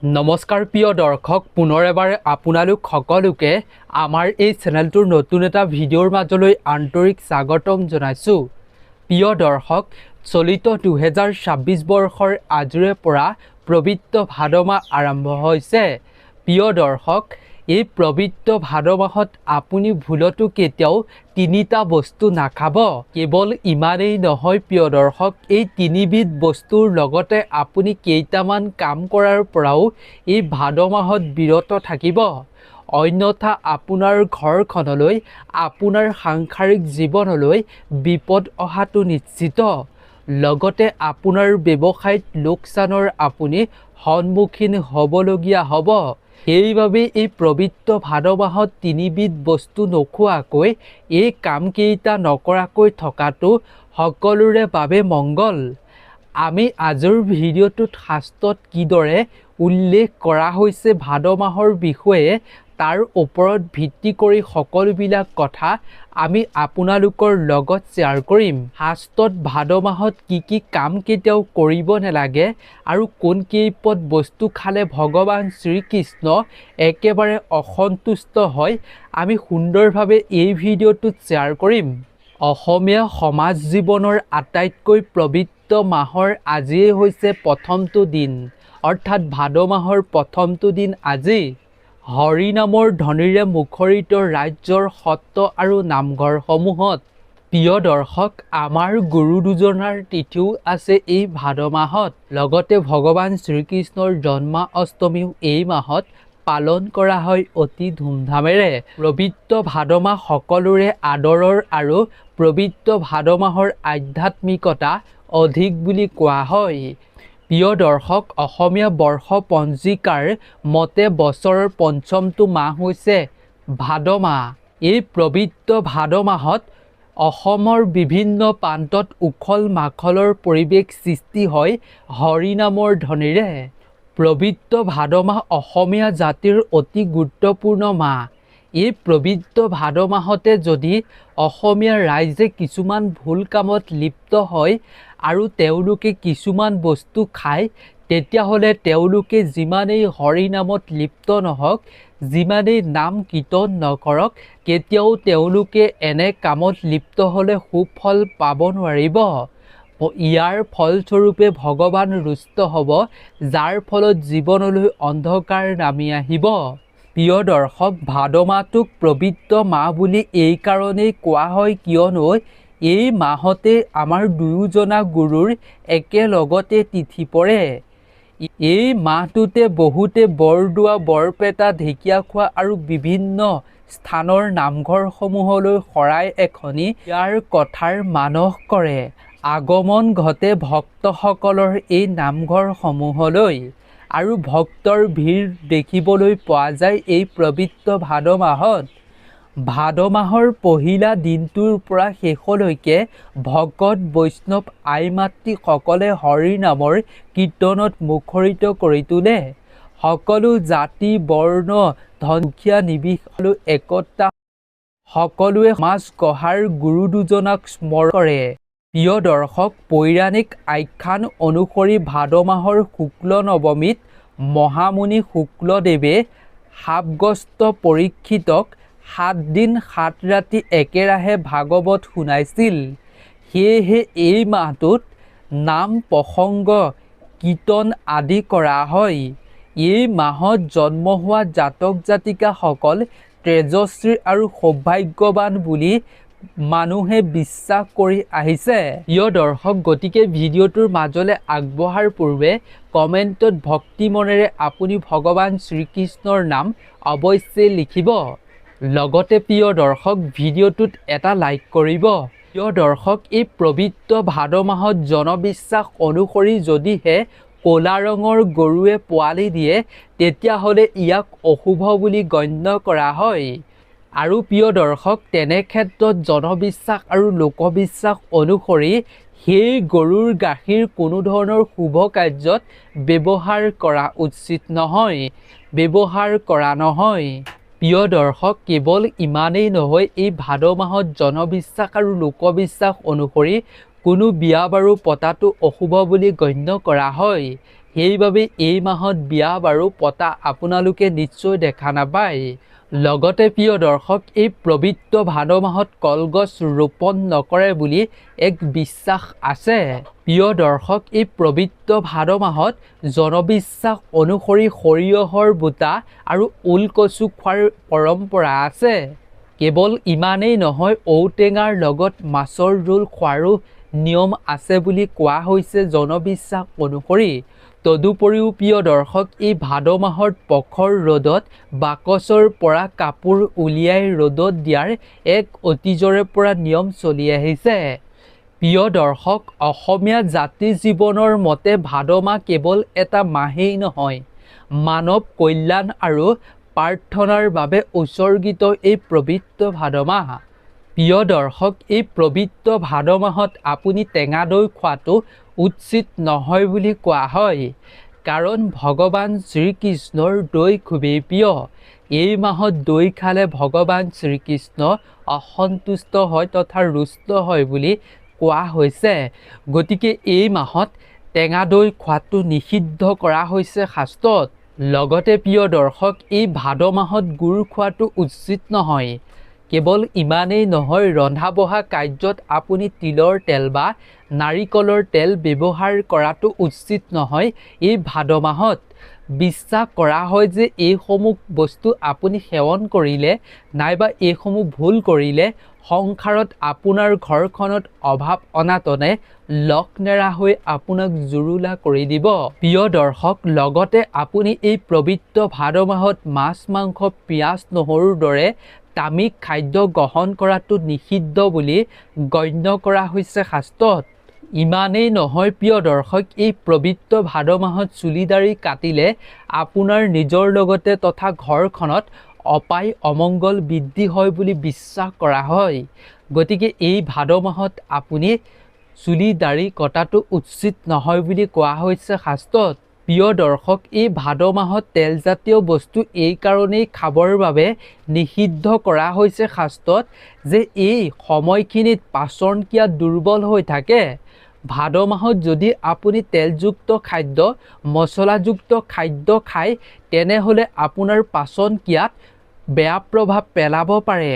নমস্কাৰ প্ৰিয় দৰ্শক, পুনৰ এবাৰ আপোনালোক সকলোকে আমাৰ এই চেনেলটোৰ নতুন এটা ভিডিঅ'ৰ মাজলৈ আন্তৰিক স্বাগতম জনাইছোঁ। প্ৰিয় দৰ্শক, চলিত 2026 বৰ্ষৰ আজিৰে পৰা পবিত্ৰ ভাদ মাহ আৰম্ভ হৈছে। প্ৰিয় দৰ্শক, এই পবিত্ৰ ভাদ মাহত আপুনি ভুলতো কেতিয়াও তিনিটা বস্তু নাখাব। কেৱল ইমানেই নহয় প্ৰিয় দৰ্শক, এই তিনিবিধ বস্তুৰ লগতে আপুনি কেইটামান কাম কৰাৰ পৰাও এই ভাদ মাহত বিৰত থাকিব। অন্যথা আপোনাৰ ঘৰখনলৈ, আপোনাৰ সাংসাৰিক জীৱনলৈ বিপদ অহাটো নিশ্চিত। লগতে আপোনাৰ ব্যৱসায়ত লোকচানৰ আপুনি সন্মুখীন হ'বলগীয়া হ'ব। সেইবাবে এই পবিত্ৰ ভাদ মাহত তিনিবিধ বস্তু নোখোৱাকৈ, এই কামকেইটা নকৰাকৈ থকাটো সকলোৰে বাবে মংগল। আমি আজিৰ ভিডিঅ'টোত শাস্ত্ৰত কিদৰে উল্লেখ কৰা হৈছে ভাদ মাহৰ বিষয়ে, তাৰ ওপৰত ভিত্তি কৰি সকলোবিলাক কথা আমি আপোনালোকৰ লগত শ্বেয়াৰ কৰিম। শাস্ত্ৰত ভাদ মাহত কি কাম কেতিয়াও কৰিব নালাগে আৰু কোন কেইপদ বস্তু খালে ভগৱান শ্ৰীকৃষ্ণ একেবাৰে অসন্তুষ্ট হয়, আমি সুন্দৰভাৱে এই ভিডিঅ'টোত শ্বেয়াৰ কৰিম। অসমীয়া সমাজ জীৱনৰ আটাইতকৈ পবিত্ৰ মাহৰ আজিয়েই হৈছে প্ৰথমটো দিন, অৰ্থাৎ ভাদ মাহৰ প্ৰথমটো দিন আজি। হৰি নামৰ ধ্বনিৰে মুখৰিত ৰাজ্যৰ সত্ৰ আৰু নামঘৰসমূহত প্ৰিয় দৰ্শক, আমাৰ গুৰু দুজনাৰ তিথিও আছে এই ভাদ মাহত। লগতে ভগৱান শ্ৰীকৃষ্ণৰ জন্মাষ্টমীও এই মাহত পালন কৰা হয় অতি ধুমধামেৰে। পবিত্ৰ ভাদ মাহ সকলোৰে আদৰৰ আৰু পবিত্ৰ ভাদ মাহৰ আধ্যাত্মিকতা অধিক বুলি কোৱা হয়। প্ৰিয় দৰ্শক, অসমীয়া বৰ্ষ পঞ্জিকাৰ মতে বছৰৰ পঞ্চমটো মাহ হৈছে ভাদ মাহ। এই পবিত্ৰ ভাদ মাহত অসমৰ বিভিন্ন প্ৰান্তত উখল মাখলৰ পৰিৱেশ সৃষ্টি হয় হৰি নামৰ ধ্বনিৰে। পবিত্ৰ ভাদ মাহ অসমীয়া জাতিৰ অতি গুৰুত্বপূৰ্ণ মাহ। এই পবিত্ৰ ভাদ মাহতে যদি অসমীয়া ৰাইজে কিছুমান ভুল কামত লিপ্ত হয় আৰু তেওঁলোকে কিছুমান বস্তু খায়, তেতিয়াহ'লে তেওঁলোকে যিমানেই হৰি নামত লিপ্ত নহওক, যিমানেই নাম কীৰ্তন নকৰক, কেতিয়াও তেওঁলোকে এনে কামত লিপ্ত হ'লে সুফল পাব নোৱাৰিব। ইয়াৰ ফলস্বৰূপে ভগৱান ৰুষ্ট হ'ব, যাৰ ফলত জীৱনলৈ অন্ধকাৰ নামি আহিব। প্ৰিয় দৰ্শক, ভাদ মাহটোক পবিত্ৰ মাহ বুলি এইকাৰণেই কোৱা হয় কিয়নো এই মাহতে আমাৰ দুয়োজনা গুৰুৰ একেলগতে তিথি পৰে। এই মাহটোতে বহুতে বৰদোৱা, বৰপেটা, ঢেকীয়াখোৱা আৰু বিভিন্ন স্থানৰ নামঘৰসমূহলৈ শৰাই এখনি ইয়াৰ কথাৰ মানস কৰে। আগমন ঘটে ভক্তসকলৰ এই নামঘৰসমূহলৈ আৰু ভক্তৰ ভিৰ দেখিবলৈ পোৱা যায় এই পবিত্ৰ ভাদ মাহত। ভাদ মাহৰ পহিলা দিনটোৰ পৰা শেষলৈকে ভকত বৈষ্ণৱ আই মাতৃসকলে হৰি নামৰ কীৰ্তনত মুখৰিত কৰি তোলে। সকলো জাতি বৰ্ণ দুখীয়া নিৰ্বিশেষে একতা সকলোৱে সমাজ গঢ়াৰ গুৰু দুজনাক স্মৰণ কৰে। প্ৰিয় দৰ্শক, পৌৰাণিক আখ্যান অনুসৰি ভাদ মাহৰ শুক্ল নৱমীত মহামুনি শুক্লদেৱে শাপগ্ৰস্ত পৰীক্ষিতক 7 দিন 7 ৰাতি একেৰাহে ভাগৱত শুনাইছিল। সেয়েহে এই মাহটোত নাম প্ৰসংগ, কীৰ্তন আদি কৰা হয়। এই মাহত জন্ম হোৱা জাতক জাতিকাসকল তেজস্বী আৰু সৌভাগ্যৱান বুলি মানুহে বিশ্বাস কৰি আহিছে। প্ৰিয় দৰ্শক, গতিকে ভিডিঅ'টোৰ মাজলৈ আগবঢ়াৰ পূৰ্বে কমেণ্টত ভক্তি মনেৰে আপুনি ভগৱান শ্ৰীকৃষ্ণৰ নাম অৱশ্যেই লিখিব। লগতে প্ৰিয় দৰ্শক, ভিডিঅ'টোত এটা লাইক কৰিব। প্ৰিয় দৰ্শক, এই পবিত্ৰ ভাদ মাহত জনবিশ্বাস অনুসৰি যদিহে ক'লা ৰঙৰ গৰুৱে পোৱালি দিয়ে, তেতিয়াহ'লে ইয়াক অশুভ বুলি গণ্য কৰা হয়। আৰু প্ৰিয় দৰ্শক, তেনে ক্ষেত্ৰত জনবিশ্বাস আৰু লোকবিশ্বাস অনুসৰি সেই গৰুৰ গাখীৰ কোনো ধৰণৰ শুভ কাৰ্যত ব্যৱহাৰ কৰা উচিত নহয়, ব্যৱহাৰ কৰা নহয়। প্ৰিয় দৰ্শক, কেৱল ইমানেই নহয়, এই ভাদ মাহত জনবিশ্বাস আৰু লোকবিশ্বাস অনুসৰি কোনো বিয়া বাৰু পতাটো অশুভ বুলি গণ্য কৰা হয়। সেইবাবে এই মাহত বিয়া বাৰু পতা আপোনালোকে নিশ্চয় দেখা নাপায়। লগতে প্ৰিয় দৰ্শক, এই পবিত্ৰ ভাদ মাহত কলগছ ৰোপণ নকৰে বুলি এক বিশ্বাস আছে। প্ৰিয় দৰ্শক, এই পবিত্ৰ ভাদ মাহত জনবিশ্বাস অনুসৰি সৰিয়হৰ বোটা আৰু ওলকচু খোৱাৰ পৰম্পৰা আছে। কেৱল ইমানেই নহয়, ঔটেঙাৰ লগত মাছৰ জোল খোৱাৰো নিয়ম আছে বুলি কোৱা হৈছে জনবিশ্বাস অনুসৰি। তদুপৰিও প্ৰিয় দৰ্শক, এই ভাদ মাহত প্ৰখৰ ৰ'দত বাকচৰ পৰা কাপোৰ উলিয়াই ৰ'দত দিয়াৰ এক অতীজৰে পৰা নিয়ম চলি আহিছে। প্ৰিয় দৰ্শক, অসমীয়া জাতি জীৱনৰ মতে ভাদ মাহ কেৱল এটা মাহেই নহয়, মানৱ কল্যাণ আৰু প্ৰাৰ্থনাৰ বাবে উৎসৰ্গিত এই পবিত্ৰ ভাদ মাহ। প্ৰিয় দৰ্শক, এই পবিত্ৰ ভাদ মাহত আপুনি টেঙা দৈ খোৱাটো উচিত নহয় বুলি কোৱা হয়, কাৰণ ভগৱান শ্ৰীকৃষ্ণৰ দৈ খুবেই প্ৰিয়। এই মাহত দৈ খালে ভগৱান শ্ৰীকৃষ্ণ অসন্তুষ্ট হয় তথা ৰুষ্ট হয় বুলি কোৱা হৈছে। গতিকে এই মাহত টেঙা দৈ খোৱাটো নিষিদ্ধ কৰা হৈছে শাস্ত্ৰত। লগতে প্ৰিয় দৰ্শক, এই ভাদ মাহত গুৰ খোৱাটো উচিত নহয়। কেৱল ইমানেই নহয়, ৰন্ধা বঢ়া কাৰ্যত আপুনি তিলৰ তেল বা নাৰিকলৰ তেল ব্যৱহাৰ কৰাটো উচিত নহয়। এই ভাদ মাহত বিশ্বাস কৰা হয় যে এইসমূহ বস্তু আপুনি সেৱন কৰিলে নাইবা এইসমূহ ভুল কৰিলে সংসাৰত আপোনাৰ ঘৰখনত অভাৱ অনাটনে লক নেৰা হৈ আপোনাক জুৰুলা কৰি দিব। প্ৰিয় দৰ্শক, লগতে আপুনি এই পবিত্ৰ ভাদ মাহত মাছ মাংস পিঁয়াজ নহৰুৰ দৰে তামিক খাদ্য গ্ৰহণ কৰাটো নিষিদ্ধ বুলি গণ্য কৰা হৈছে শাস্ত্ৰত। ইমানেই নহয় প্ৰিয় দৰ্শক, এই পবিত্ৰ ভাদ মাহত চুলি দাড়ি কাটিলে আপোনাৰ নিজৰ লগতে তথা ঘৰখনত অপায় অমংগল বৃদ্ধি হয় বুলি বিশ্বাস কৰা হয়। গতিকে এই ভাদ মাহত আপুনি চুলি দাড়ি কটাটো উচিত নহয় বুলি কোৱা হৈছে শাস্ত্ৰত। প্ৰিয় দৰ্শক, এই ভাদ মাহত তেলজাতীয় বস্তু এই কাৰণেই খাবৰ বাবে নিষিদ্ধ কৰা হৈছে শাস্ত্ৰত যে এই সময়খিনিত পাচন ক্ৰিয়া দুৰ্বল হৈ থাকে। ভাদ মাহত যদি আপুনি তেলযুক্ত খাদ্য মছলাযুক্ত খাদ্য খায় তেনেহ'লে আপোনাৰ পাচন ক্ৰিয়াত বেয়া প্ৰভাৱ পেলাব পাৰে।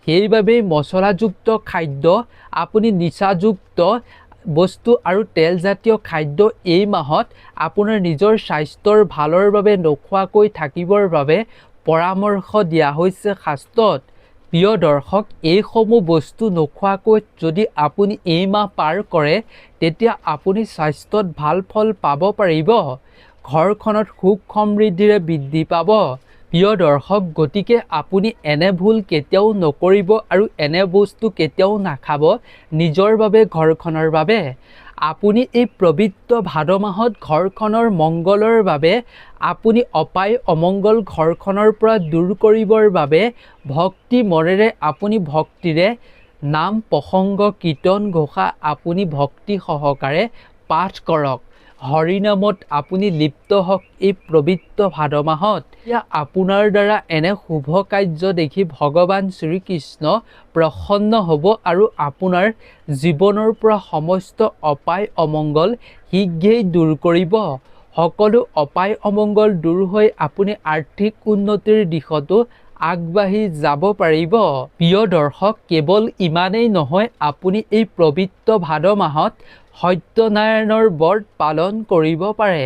সেইবাবেই মছলাযুক্ত খাদ্য, আপুনি নিচাযুক্ত বস্তু আৰু তেলজাতীয় খাদ্য এই মাহত আপোনাৰ নিজৰ স্বাস্থ্যৰ ভালৰ বাবে নোখোৱাকৈ থাকিবৰ বাবে পৰামৰ্শ দিয়া হৈছে শাস্ত্ৰত। প্ৰিয় দৰ্শক, এইসমূহ বস্তু নোখোৱাকৈ যদি আপুনি এই মাহ পাৰ কৰে তেতিয়া আপুনি স্বাস্থ্যত ভাল ফল পাব পাৰিব, ঘৰখনত সুখ সমৃদ্ধিৰে বৃদ্ধি পাব। প্ৰিয় দৰ্শক, গতিকে আপুনি এনে ভুল কেতিয়াও নকৰিব আৰু এনে বস্তু কেতিয়াও নাখাব নিজৰ বাবে, ঘৰখনৰ বাবে। আপুনি এই পবিত্ৰ ভাদ মাহত ঘৰখনৰ মংগলৰ বাবে আপুনি অপায় অমংগল ঘৰখনৰ পৰা দূৰ কৰিবৰ বাবে ভক্তি মনেৰে আপুনি ভক্তিৰে নাম প্ৰসংগ কীৰ্তন ঘোষা আপুনি ভক্তি সহকাৰে পাঠ কৰক। হৰিনামত আপুনি লিপ্ত হওক এই পবিত্ৰ ভাদ মাহত। এতিয়া আপোনাৰ দ্বাৰা এনে শুভ কাৰ্য দেখি ভগৱান শ্ৰীকৃষ্ণ প্ৰসন্ন হ'ব আৰু আপোনাৰ জীৱনৰ পৰা সমস্ত অপায় অমংগল শীঘ্ৰেই দূৰ কৰিব। সকলো অপায় অমংগল দূৰ হৈ আপুনি আৰ্থিক উন্নতিৰ দিশতো আগবাঢ়ি যাব পাৰিব। প্ৰিয় দৰ্শক, কেৱল ইমানেই নহয়, আপুনি এই পবিত্ৰ ভাদ মাহত সত্যনাৰায়ণৰ ব্ৰত পালন কৰিব পাৰে।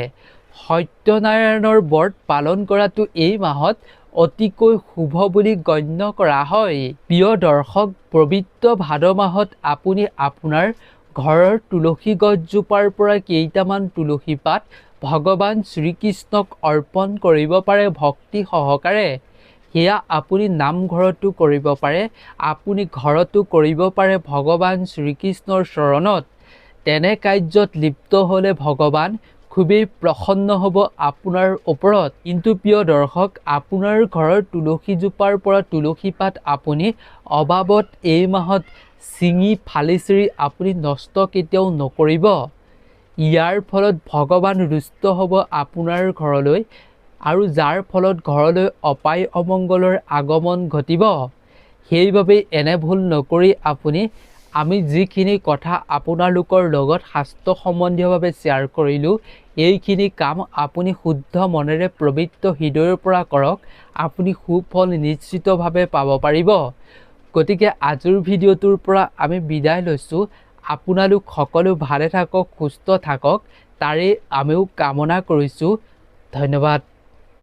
সত্যনাৰায়ণৰ ব্ৰত পালন কৰাটো এই মাহত অতিকৈ শুভ বুলি গণ্য কৰা হয়। প্ৰিয় দৰ্শক, পবিত্ৰ ভাদ মাহত আপুনি আপোনাৰ ঘৰৰ তুলসী গছজোপাৰ পৰা কেইটামান তুলসী পাত ভগৱান শ্ৰীকৃষ্ণক অৰ্পণ কৰিব পাৰে ভক্তি সহকাৰে। সেয়া আপুনি নামঘৰতো কৰিব পাৰে, আপুনি ঘৰতো কৰিব পাৰে ভগৱান শ্ৰীকৃষ্ণৰ চৰণত। তেনে কাৰ্যত লিপ্ত হ'লে ভগৱান খুবেই প্ৰসন্ন হ'ব আপোনাৰ ওপৰত। কিন্তু প্ৰিয় দৰ্শক, আপোনাৰ ঘৰৰ তুলসীজোপাৰ পৰা তুলসী পাত আপুনি অবাবত এই মাহত ছিঙি ফালি চিৰি আপুনি নষ্ট কেতিয়াও নকৰিব। ইয়াৰ ফলত ভগৱান ৰুষ্ট হ'ব আপোনাৰ ঘৰলৈ আৰু যাৰ ফলত ঘৰলৈ অপায় অমংগলৰ আগমন ঘটিব। সেইবাবে এনে ভুল নকৰি আমি যিখিনি কথা আপোনালোকৰ লগত শাস্ত্ৰ সম্বন্ধীয়ভাৱে শ্বেয়াৰ কৰিলোঁ, এইখিনি কাম আপুনি শুদ্ধ মনেৰে পবিত্ৰ হৃদয়ৰ পৰা কৰক, আপুনি সুফল নিশ্চিতভাৱে পাব পাৰিব। গতিকে আজিৰ ভিডিঅ'টোৰ পৰা আমি বিদায় লৈছোঁ। আপোনালোক সকলো ভালে থাকক, সুস্থ থাকক, তাৰে আমিও কামনা কৰিছোঁ। ধন্যবাদ।